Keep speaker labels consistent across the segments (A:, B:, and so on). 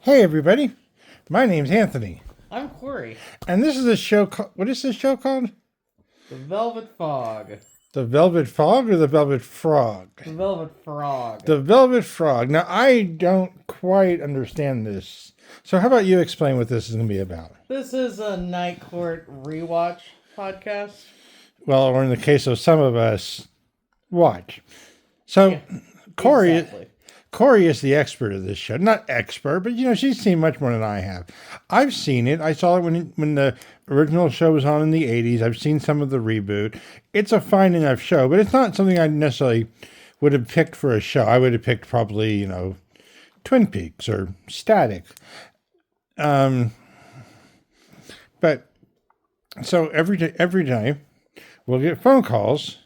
A: Hey, everybody. My name's Anthony.
B: I'm Corey.
A: And this is a show called. What is this show called?
B: The Velvet Fog.
A: The Velvet Fog or the Velvet Frog?
B: The Velvet Frog.
A: The Velvet Frog. Now, I don't quite understand this. So, how about you explain what this is going to be about?
B: This is a Night Court rewatch podcast.
A: Well, or in the case of some of us, watch. So,
B: Yeah,
A: Corey.
B: Exactly.
A: Corey is the expert of this show. Not expert, but she's seen much more than I have. I've seen it. I saw it when the original show was on in the 80s. I've seen some of the reboot. It's a fine enough show, but it's not something I necessarily would have picked for a show. I would have picked probably, Twin Peaks or Static. But so every day we'll get phone calls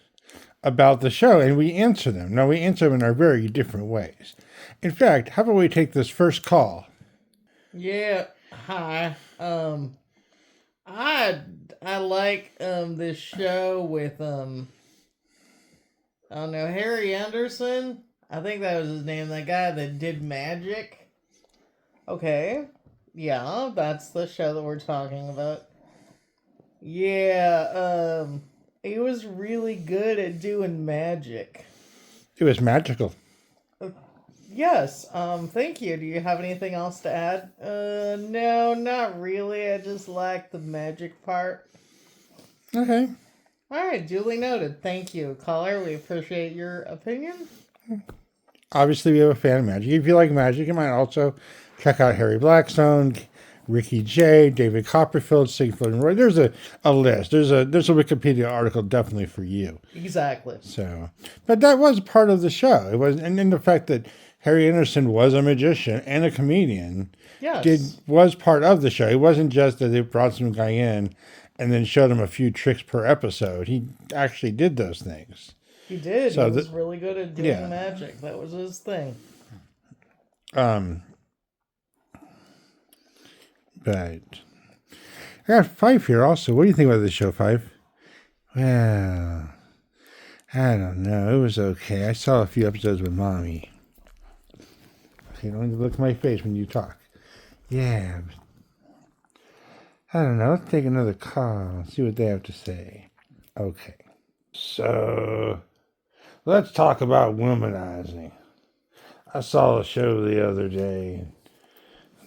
A: about the show and we answer them. Now we answer them in our very different ways. In fact, how about we take this first call?
B: Yeah. Hi. I like this show with I don't know, Harry Anderson. I think that was his name. That guy that did Magic. Okay. Yeah, that's the show that we're talking about. Yeah. He was really good at doing magic.
A: It was magical.
B: Yes, thank you. Do you have anything else to add? No, not really. I just like the magic part.
A: Okay.
B: Alright, duly noted. Thank you, caller. We appreciate your opinion.
A: Obviously, we have a fan of magic. If you like magic, you might also check out Harry Blackstone, Ricky Jay, David Copperfield, Siegfried and Roy. There's a list. There's a Wikipedia article definitely for you.
B: Exactly.
A: So, but that was part of the show. It was, and then the fact that Harry Anderson was a magician and a comedian
B: Yes.
A: was part of the show. It wasn't just that they brought some guy in and then showed him a few tricks per episode. He actually did those things.
B: He did.
A: So
B: he was really good at doing magic. That was his thing.
A: But I got Fife here also. What do you think about this show, Fife? Well, I don't know. It was okay. I saw a few episodes with Mommy. You don't need to look at my face when you talk. Yeah. I don't know. Let's take another call and see what they have to say. Okay. So, let's talk about womanizing. I saw a show the other day.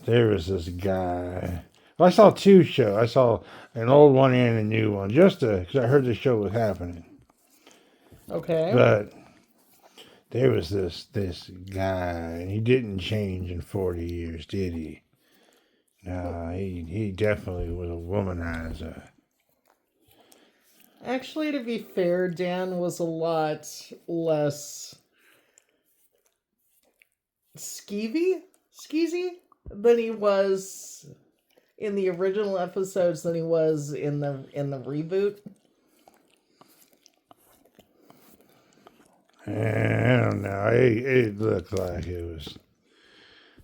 A: There was this guy. Well, I saw two shows. I saw an old one and a new one, just because I heard the show was happening.
B: Okay.
A: But there was this guy, and he didn't change in 40 years, did he? No, he definitely was a womanizer.
B: Actually, to be fair, Dan was a lot less skeezy than he was in the original episodes than he was in the reboot.
A: I don't know. It looked like it was.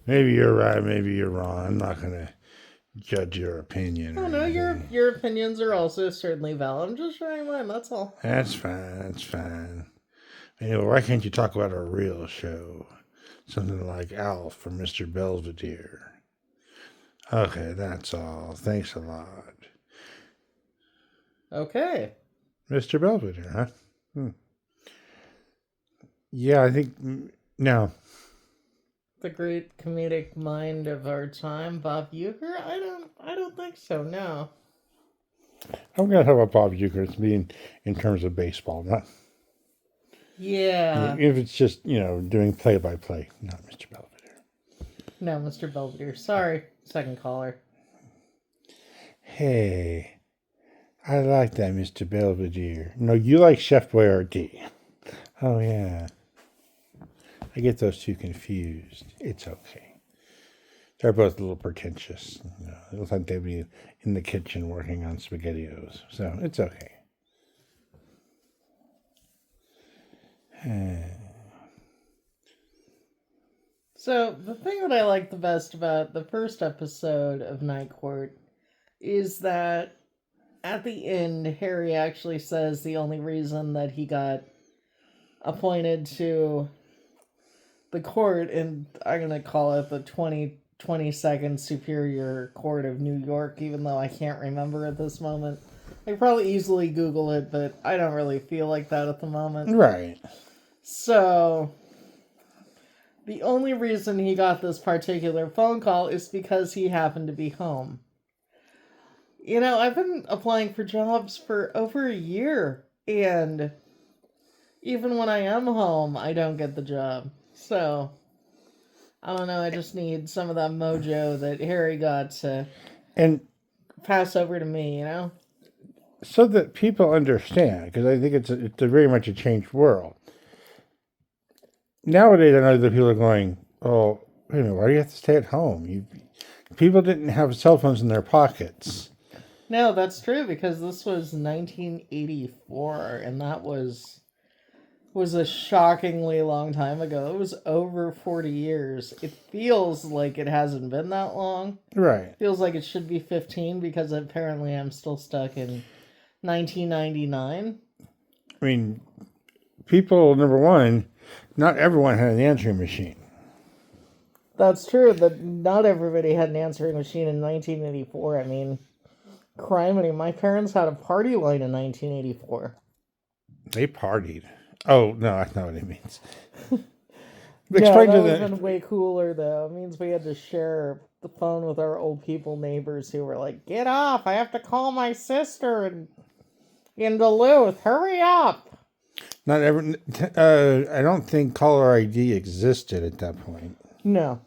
A: Maybe you're right. Maybe you're wrong. I'm not gonna judge your opinion.
B: Oh no, your opinions are also certainly valid. I'm just sharing mine. That's all.
A: That's fine. That's fine. Anyway, why can't you talk about a real show? Something like Alf or Mr. Belvedere. Okay, that's all. Thanks a lot.
B: Okay.
A: Mr. Belvedere, huh? Yeah, I think no.
B: The great comedic mind of our time, Bob Uecker? I don't think so, no.
A: I'm gonna talk about Bob Uecker. It's being in terms of baseball, not.
B: Yeah.
A: If it's just doing play-by-play, not Mr. Belvedere.
B: No, Mr. Belvedere. Sorry. Second caller.
A: Hey, I like that, Mr. Belvedere. No, you like Chef Boyardee. Oh, yeah. I get those two confused. It's okay. They're both a little pretentious. It looks like they'd be in the kitchen working on SpaghettiOs. So, it's okay.
B: So, the thing that I like the best about the first episode of Night Court is that at the end, Harry actually says the only reason that he got appointed to the court, and I'm going to call it the 22nd Superior Court of New York, even though I can't remember at this moment. I could probably easily Google it, but I don't really feel like that at the moment.
A: Right.
B: So, the only reason he got this particular phone call is because he happened to be home. You know, I've been applying for jobs for over a year, and even when I am home, I don't get the job. So, I don't know, I just need some of that mojo that Harry got to
A: And
B: pass over to me, you know?
A: so that people understand, because I think it's a very much a changed world. Nowadays, I know that people are going, "Oh, wait a minute, why do you have to stay at home?" People didn't have cell phones in their pockets.
B: No, that's true, because this was 1984, and that was a shockingly long time ago. It was over 40 years. It feels like it hasn't been that long.
A: Right.
B: It feels like it should be 15, because apparently I'm still stuck in 1999.
A: I mean, people, number one, not everyone had an answering machine.
B: That's true, that not everybody had an answering machine in 1984. I mean, criminy, my parents had a party line in 1984.
A: They partied. Oh, no, that's not what it means.
B: Yeah,
A: Explain
B: that
A: to
B: would have
A: the...
B: been way cooler, though. It means we had to share the phone with our old people neighbors who were like, "Get off, I have to call my sister in Duluth, hurry up!"
A: Not every... I don't think caller ID existed at that point.
B: No.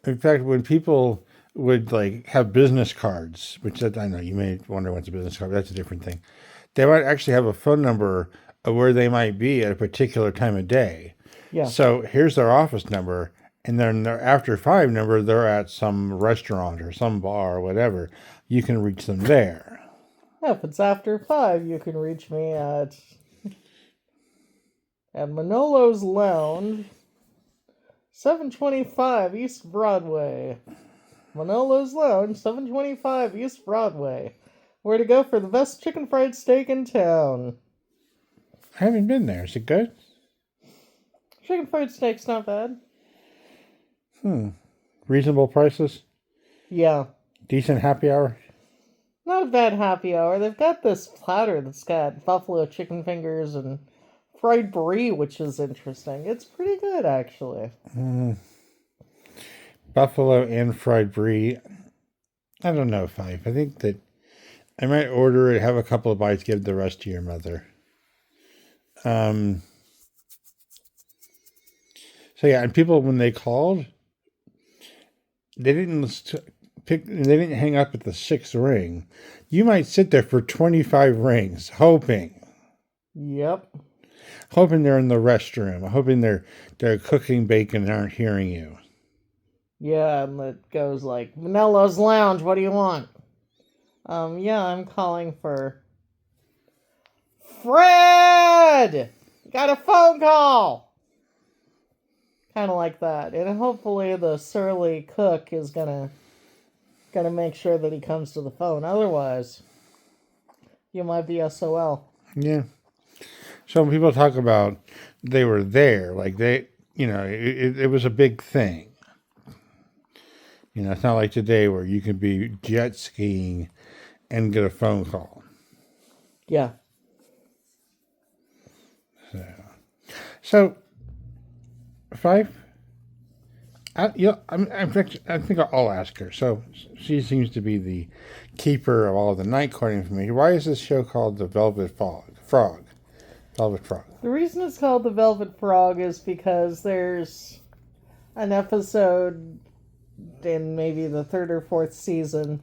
A: In fact, when people would like have business cards, which I know you may wonder what's a business card, but that's a different thing. They might actually have a phone number of where they might be at a particular time of day.
B: Yeah.
A: So here's their office number, and then their after 5 number, they're at some restaurant or some bar or whatever. You can reach them there.
B: Yeah, if it's after 5, you can reach me at Manolo's Lounge, 725 East Broadway. Manolo's Lounge, 725 East Broadway. Where to go for the best chicken fried steak in town.
A: I haven't been there. Is it good?
B: Chicken fried steak's not bad.
A: Reasonable prices?
B: Yeah.
A: Decent happy hour?
B: Not a bad happy hour. They've got this platter that's got buffalo chicken fingers and fried brie, which is interesting. It's pretty good, actually.
A: Buffalo and fried brie. I don't know, Fife. I think that I might order it, have a couple of bites, give the rest to your mother. So yeah, and people when they called, they didn't hang up at the 6th ring. You might sit there for 25 rings, hoping
B: Yep.
A: they're in the restroom, hoping they're cooking bacon and aren't hearing you.
B: Yeah, and it goes like, Manolo's Lounge, what do you want? Yeah, I'm calling for Fred! Got a phone call! Kind of like that. And hopefully the surly cook is gonna make sure that he comes to the phone. Otherwise, you might be SOL.
A: Yeah. So when people talk about they were there, like it was a big thing. It's not like today where you can be jet skiing and get a phone call.
B: Yeah.
A: So Fife, I think I'll ask her. So she seems to be the keeper of all the night court information. Why is this show called The Velvet Frog? Velvet Frog.
B: The reason it's called The Velvet Frog is because there's an episode in maybe the 3rd or 4th season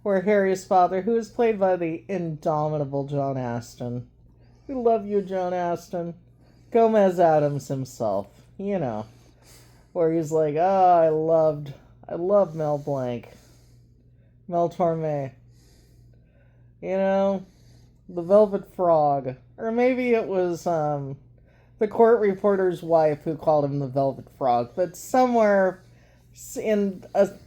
B: where Harry's father, who is played by the indomitable John Aston. We love you, John Aston. Gomez Adams himself, where he's like, I love Mel Blanc. Mel Torme. The Velvet Frog. Or maybe it was the court reporter's wife who called him the Velvet Frog. But somewhere in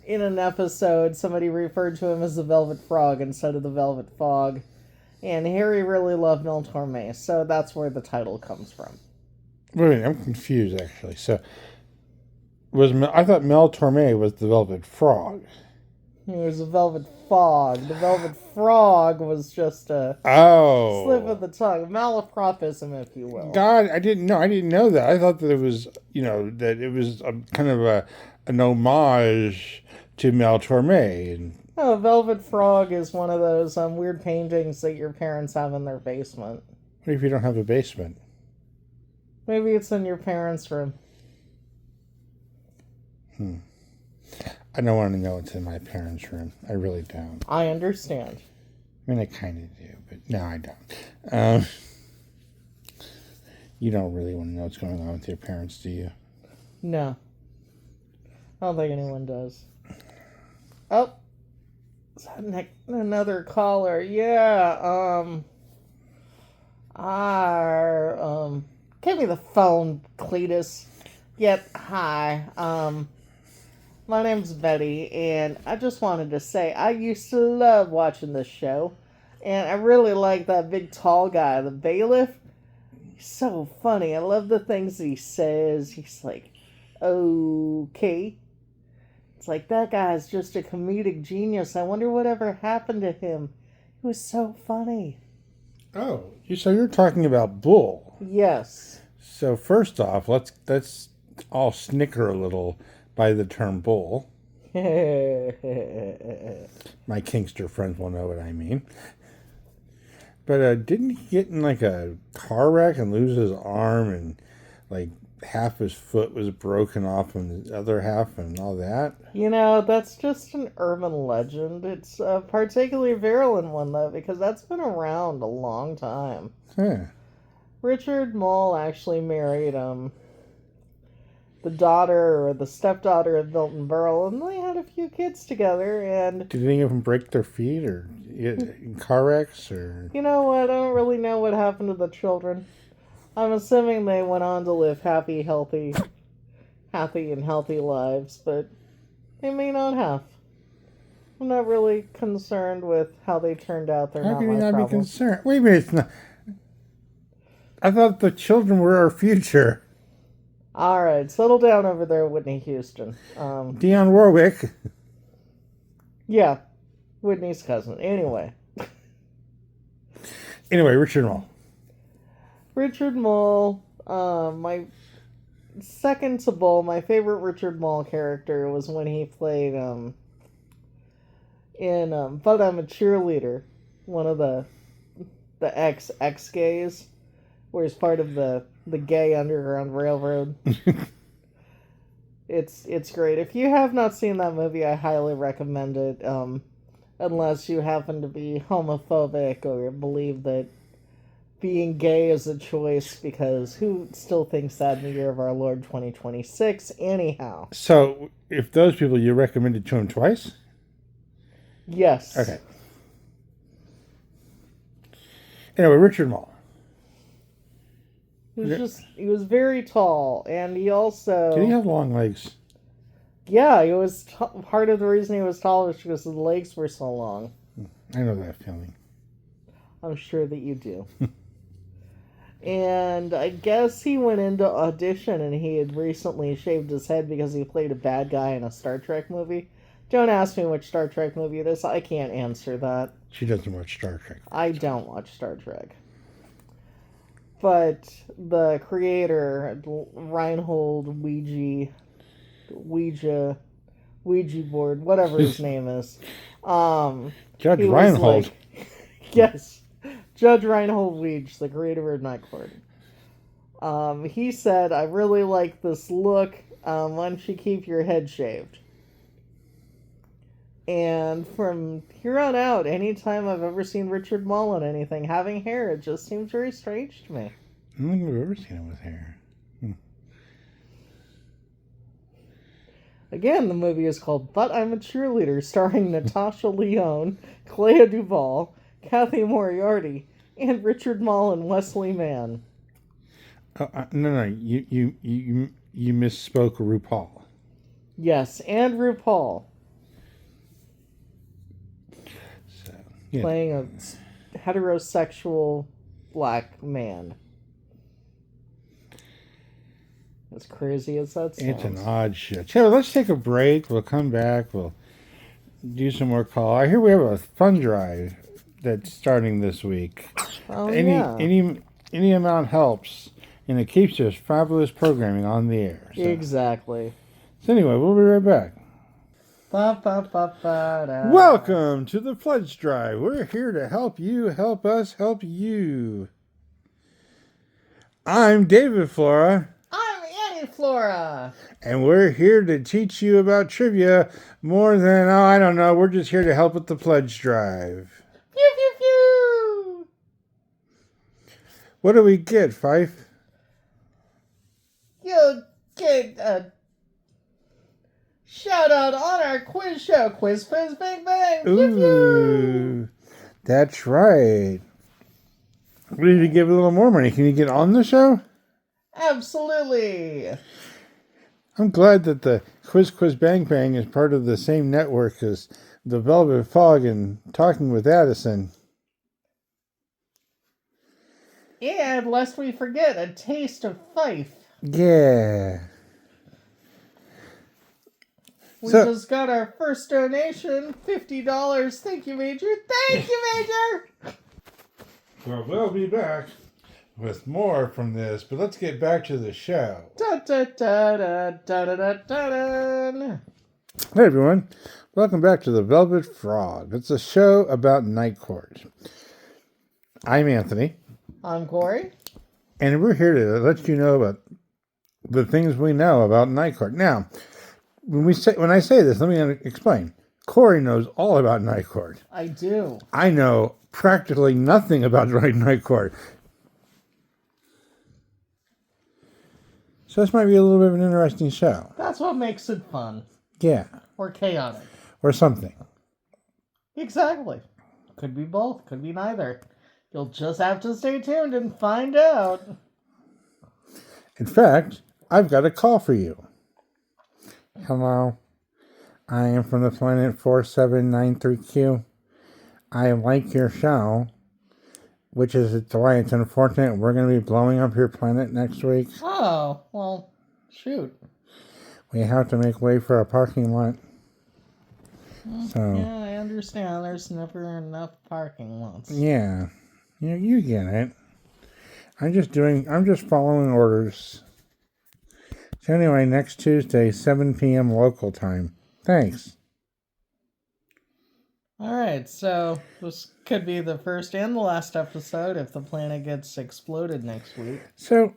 B: an episode, somebody referred to him as the Velvet Frog instead of the Velvet Fog. And Harry really loved Mel Torme, so that's where the title comes from.
A: Wait a minute, I'm confused actually. So I thought Mel Torme was the Velvet Frog.
B: It was a Velvet Fog. The Velvet Frog was just a slip of
A: Oh,
B: the tongue, malapropism, if you will.
A: God, I didn't know. I didn't know that. I thought that it was, that it was a, kind of an homage to Mel Torme. And
B: Oh, Velvet Frog is one of those weird paintings that your parents have in their basement.
A: what if you don't have a basement?
B: Maybe it's in your parents' room.
A: I don't want to know what's in my parents' room. I really don't.
B: I understand.
A: I mean, I kind of do, but no, I don't. You don't really want to know what's going on with your parents, do you?
B: No. I don't think anyone does. Oh. Is that another caller? Yeah, give me the phone, Cletus. Yep, hi. My name's Betty, and I just wanted to say I used to love watching this show, and I really like that big tall guy, the bailiff. He's so funny. I love the things he says. He's like, okay. It's like, that guy's just a comedic genius. I wonder whatever happened to him. He was so funny.
A: Oh, so you're talking about Bull.
B: Yes.
A: So first off, let's all snicker a little by the term bull. My Kingster friends will know what I mean. But didn't he get in like a car wreck and lose his arm, and like half his foot was broken off and the other half and all that?
B: That's just an urban legend. It's a particularly virulent one, though, because that's been around a long time.
A: Huh.
B: Richard Mole actually married the daughter or the stepdaughter of Milton Berle, and they had a few kids together, and
A: Did any of them break their feet or in car wrecks or?
B: you know what? I don't really know what happened to the children. I'm assuming they went on to live happy and healthy lives, but they may not have. I'm not really concerned with how they turned out. They're
A: How
B: not
A: can you
B: my
A: not
B: problem.
A: be concerned? Wait a minute, it's not. I thought the children were our future.
B: All right, settle down over there, Whitney Houston.
A: Dionne Warwick.
B: Yeah, Whitney's cousin. Anyway,
A: Richard Mole.
B: Richard Mole. My second to Bull, my favorite Richard Mole character was when he played in But I'm a Cheerleader, one of the ex gays, where he's part of the gay Underground Railroad. It's great. If you have not seen that movie, I highly recommend it. Unless you happen to be homophobic or believe that being gay is a choice, because who still thinks that in the year of our Lord 2026? Anyhow.
A: So, if those people, you recommended to him twice?
B: Yes.
A: Okay. Anyway, Richard Mole.
B: He was very tall, and he also...
A: Did he have long legs?
B: Yeah, he was part of the reason he was tall was because his legs were so long.
A: I know that feeling.
B: I'm sure that you do. And I guess he went into audition and he had recently shaved his head because he played a bad guy in a Star Trek movie. Don't ask me which Star Trek movie it is. I can't answer that.
A: She doesn't watch Star Trek.
B: I don't watch Star Trek. But the creator, Reinhold Ouija board, whatever his name is.
A: Judge Reinhold.
B: Yes. Judge Reinhold Weege, the creator of Night Court. He said, I really like this look. Why don't you keep your head shaved? And from here on out, anytime I've ever seen Richard Mole in anything having hair, it just seems very strange to me.
A: I don't think I've ever seen him with hair.
B: Again, the movie is called But I'm a Cheerleader, starring Natasha Lyonne, Clea Duvall, Kathy Moriarty, and Richard Mole and Wesley Mann.
A: No, you misspoke RuPaul.
B: Yes, and RuPaul.
A: So, yeah.
B: Playing a heterosexual black man. As crazy as that sounds.
A: It's an odd show. So let's take a break. We'll come back. We'll do some more call. I hear we have a fund drive that's starting this week.
B: Oh,
A: Any amount helps, and it keeps this fabulous programming on the air. So.
B: Exactly.
A: So anyway, we'll be right back.
B: Ba-ba-ba-ba-da.
A: Welcome to the Pledge Drive. We're here to help you, help us, help you. I'm David Flora.
B: I'm Annie Flora.
A: And we're here to teach you about trivia more than, I don't know, we're just here to help with the Pledge Drive.
B: Pew, pew, pew.
A: What do we get, Fife?
B: You'll get a shout out on our quiz show, Quiz Quiz Bang Bang. Pew, pew.
A: Ooh, that's right. We need to give a little more money. Can you get on the show?
B: Absolutely.
A: I'm glad that the Quiz Quiz Bang Bang is part of the same network as the Velvet Fog and Talking with Addison.
B: And lest we forget, a taste of Fife.
A: Yeah.
B: We just got our first donation, $50. Thank you, Major. Thank you, Major.
A: Well, we'll be back with more from this, but let's get back to the show.
B: Da, da, da, da, da, da, da, da, da.
A: Hey everyone, welcome back to the Velvet Frog. It's a show about Night Court. I'm Anthony.
B: I'm Corey.
A: And we're here to let you know about the things we know about Night Court. Now, when I say this, let me explain. Corey knows all about Night Court.
B: I do.
A: I know practically nothing about Night Court. So this might be a little bit of an interesting show.
B: That's what makes it fun.
A: Yeah.
B: Or chaotic.
A: Or something.
B: Exactly. Could be both. Could be neither. You'll just have to stay tuned and find out.
A: In fact, I've got a call for you. Hello. I am from the planet 4793Q. I like your show, which is why it's unfortunate we're going to be blowing up your planet next week.
B: Oh, well, shoot.
A: We have to make way for a parking lot. So
B: Yeah, I understand. There's never enough parking lots.
A: yeah, you get it. I'm just following orders. So anyway, next Tuesday, 7 p.m. local time. Thanks.
B: Alright, so this could be the first and the last episode if the planet gets exploded next week.
A: So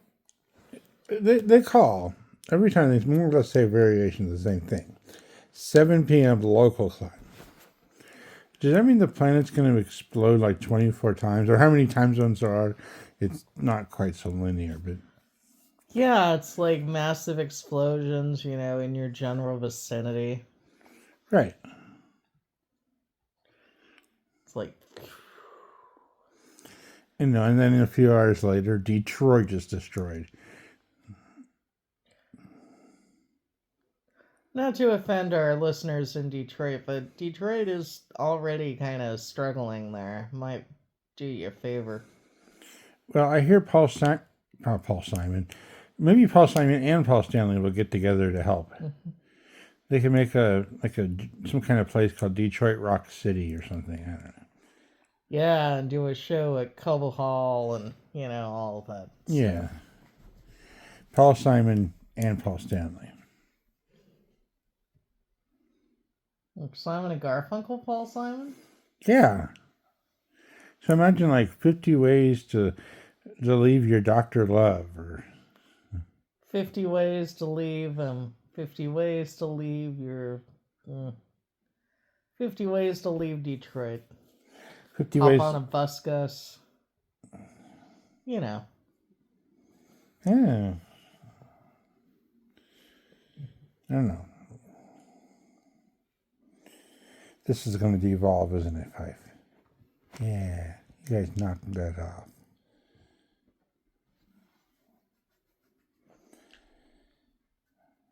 A: they call every time. There's more or less say variations of the same thing. 7 p.m. local time. Does that mean the planet's going to explode like 24 times? Or how many time zones there are? It's not quite so linear, but...
B: Yeah, it's like massive explosions, in your general vicinity.
A: Right.
B: It's like...
A: And then a few hours later, Detroit is destroyed.
B: Not to offend our listeners in Detroit, but Detroit is already kind of struggling there. Might do you a favor.
A: Well, I hear Paul Simon. Maybe Paul Simon and Paul Stanley will get together to help. Mm-hmm. They can make some kind of place called Detroit Rock City or something. I don't know.
B: Yeah, and do a show at Coble Hall and, all of that. So.
A: Yeah. Paul Simon and Paul Stanley.
B: Like Simon and Garfunkel, Paul Simon?
A: Yeah. So imagine like 50 ways to leave your Dr. Love or
B: 50 ways to leave 50 ways to leave your 50 ways to leave Detroit.
A: 50
B: Hop
A: ways
B: on a bus, Gus.
A: Yeah. I don't know. This is going to devolve, isn't it, Fife? Yeah. You guys knocked that off.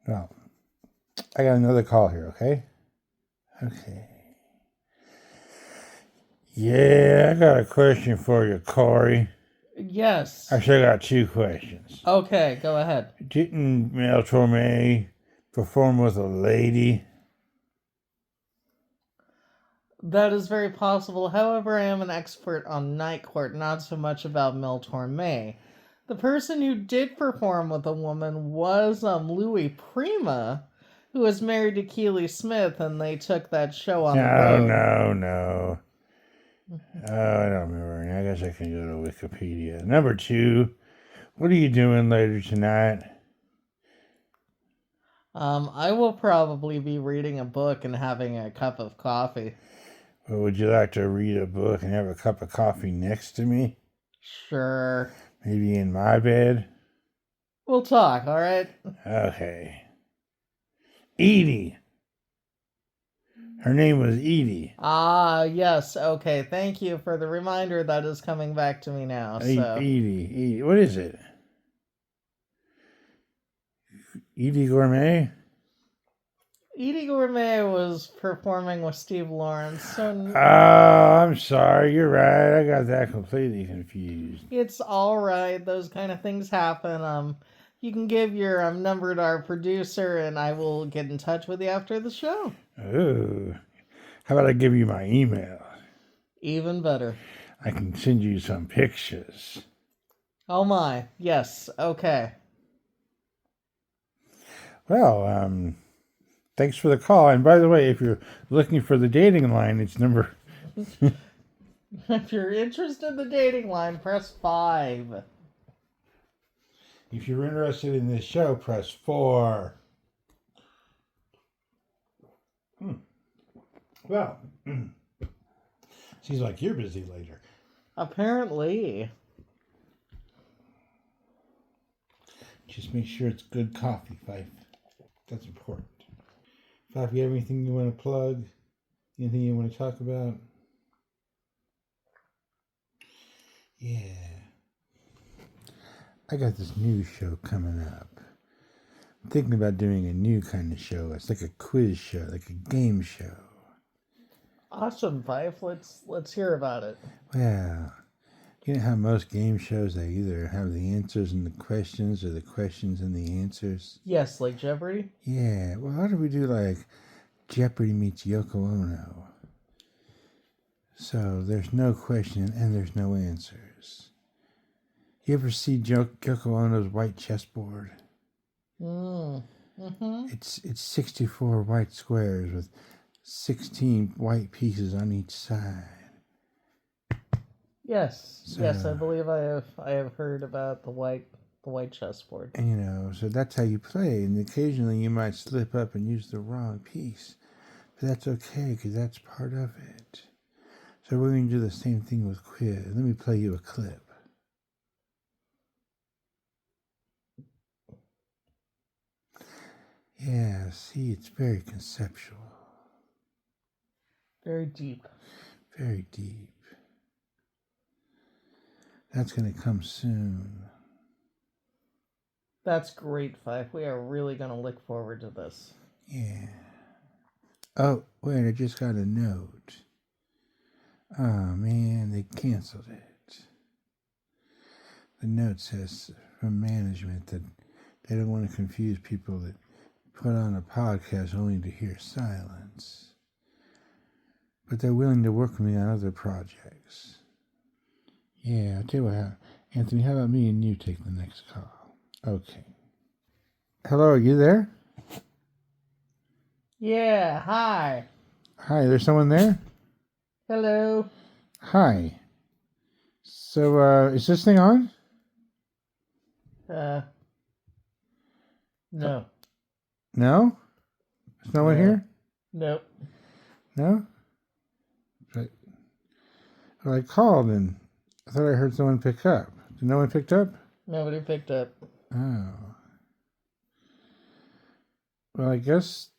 A: Well, I got another call here, okay? Okay. Yeah, I got a question for you, Corey.
B: Yes.
A: Actually, I got two questions.
B: Okay, go ahead.
A: Didn't Mel Torme perform with a lady?
B: That is very possible. However, I am an expert on Night Court, not so much about Mel Torme. The person who did perform with a woman was Louis Prima, who was married to Keely Smith, and they took that show on the road.
A: No. Oh, I don't remember. I guess I can go to Wikipedia. Number two, what are you doing later tonight?
B: I will probably be reading a book and having a cup of coffee.
A: Well, would you like to read a book and have a cup of coffee next to me?
B: Sure.
A: Maybe in my bed?
B: We'll talk, alright?
A: Okay. Edie. Her name was Edie.
B: Ah, yes, okay. Thank you for the reminder. That is coming back to me now. So.
A: Edie. What is it? Edie Gourmet?
B: Edie Gourmet was performing with Steve Lawrence, so
A: Oh, I'm sorry. You're right. I got that completely confused.
B: it's all right. Those kind of things happen. You can give your number to our producer, and I will get in touch with you after the show.
A: Ooh. How about I give you my email?
B: Even better.
A: I can send you some pictures.
B: Oh my, yes, okay.
A: Well, thanks for the call. And by the way, if you're looking for the dating line, it's number...
B: If you're interested in the dating line, press 5.
A: If you're interested in this show, press 4. Well, seems like you're busy later.
B: Apparently.
A: Just make sure it's good coffee, Fife. That's important. Fife, you have anything you want to plug? Anything you want to talk about? Yeah. I got this new show coming up. I'm thinking about doing a new kind of show. It's like a quiz show, like a game show.
B: Awesome, Fife. Let's hear about it.
A: Well, you know how most game shows they either have the answers and the questions or the questions and the answers?
B: Yes, like Jeopardy?
A: Yeah, well, how do we do like Jeopardy meets Yoko Ono? So there's no question and there's no answers. You ever see Yoko Ono's white chessboard?
B: Mm-hmm.
A: It's 64 white squares with 16 white pieces on each side.
B: Yes, yes, I believe I have heard about the white chessboard.
A: And so that's how you play. And occasionally you might slip up and use the wrong piece, but that's okay because that's part of it. So we're going to do the same thing with quiz. Let me play you a clip. Yeah, see, it's very conceptual.
B: Very deep.
A: Very deep. That's going to come soon.
B: That's great, Fife. We are really going to look forward to this.
A: Yeah. Oh, wait, I just got a note. Oh, man, they canceled it. The note says from management that they don't want to confuse people that put on a podcast only to hear silence. But they're willing to work with me on other projects. Yeah, I'll tell you what, Anthony, how about me and you take the next call? Okay. Hello, are you there?
B: Yeah, hi.
A: Hi, there's someone there?
B: Hello.
A: Hi. So, is this thing on?
B: No.
A: No? There's no
B: No.
A: one here?
B: Nope.
A: No? But, well, I called and I thought I heard someone pick up. Did no one picked up?
B: Nobody picked up.
A: Oh. Well, I guess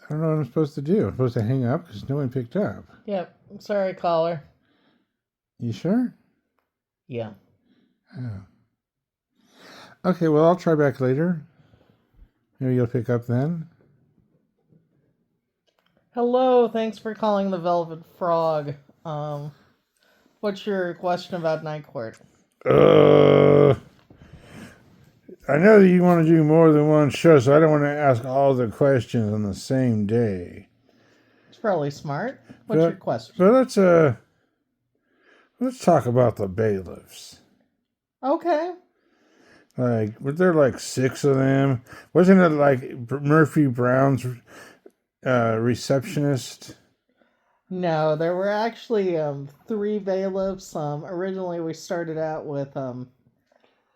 A: I don't know what I'm supposed to do. I'm supposed to hang up because no one picked up.
B: Yep. Sorry, caller.
A: You sure?
B: Yeah.
A: Oh. Okay, well, I'll try back later. Maybe you'll pick up then.
B: Hello, thanks for calling the Velvet Frog. What's your question about Night Court?
A: I know that you want to do more than one show, so I don't want to ask all the questions on the same day.
B: It's probably smart. What's your question?
A: But let's talk about the bailiffs.
B: Okay.
A: Like, were there like 6 of them? Wasn't it like Murphy Brown's receptionist?
B: No, there were actually 3 bailiffs. Originally we started out with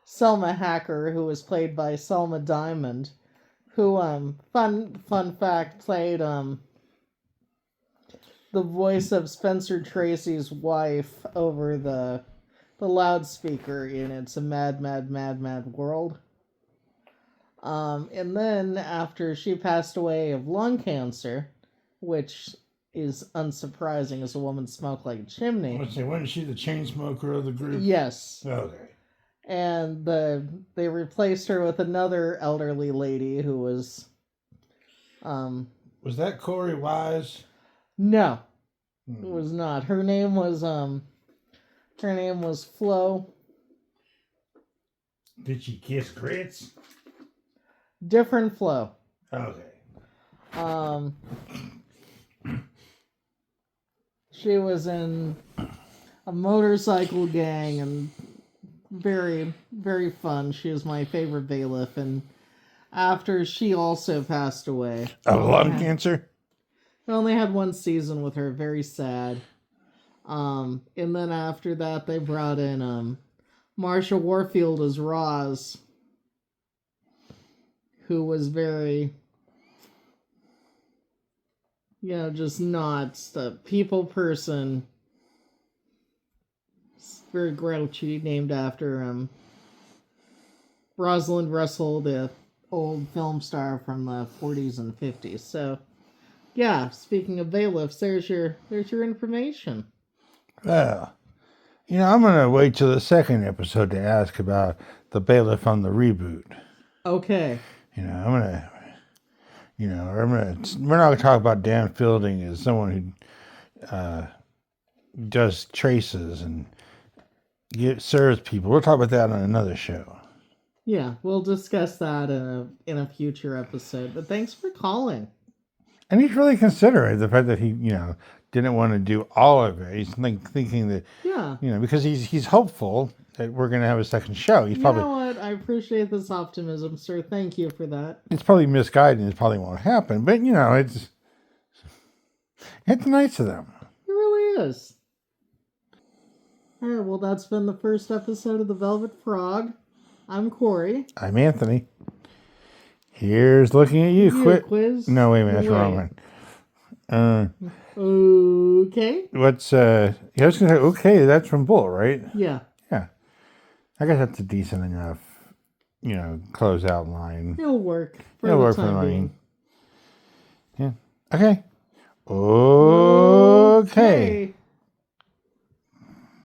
B: Selma Hacker, who was played by Selma Diamond, who fun fact played the voice of Spencer Tracy's wife over the loudspeaker in It's a Mad, Mad, Mad, Mad World. And then after she passed away of lung cancer, which is unsurprising as a woman smoked like a chimney.
A: Wasn't she the chain smoker of the group?
B: Yes.
A: Okay.
B: And they replaced her with another elderly lady who was...
A: Was that Corey Wise?
B: No. It was not. Her name was Flo.
A: Did she kiss grits?
B: Different Flo.
A: Okay.
B: She was in a motorcycle gang and very, very fun. She was my favorite bailiff, and after she also passed away.
A: Of lung cancer?
B: I only had 1 season with her, very sad. And then after that they brought in Marsha Warfield as Roz, who was very, just not the people person. Very grouchy, named after Rosalind Russell, the old film star from the 40s and 50s. So, yeah, speaking of bailiffs, there's your information.
A: Well, I'm going to wait till the second episode to ask about the bailiff on the reboot.
B: Okay.
A: I'm going to, we're not going to talk about Dan Fielding as someone who does traces and serves people. We'll talk about that on another show.
B: Yeah, we'll discuss that in a future episode. But thanks for calling.
A: And he's really considerate. The fact that he, didn't want to do all of it. He's thinking that, because he's hopeful that we're going to have a second show. He's
B: know what? I appreciate this optimism, sir. Thank you for that.
A: It's probably misguided. It probably won't happen. But, it's nice of them.
B: It really is. All right, well, that's been the first episode of The Velvet Frog. I'm Corey.
A: I'm Anthony. Here's looking at you. Quit.
B: Quiz?
A: No, wait a minute. That's the wrong one.
B: Okay.
A: What's, I was going to say, okay, that's from Bull, right?
B: Yeah.
A: Yeah. I guess that's a decent enough, closeout line.
B: It'll work.
A: It'll work for the line. Yeah. Okay. Okay.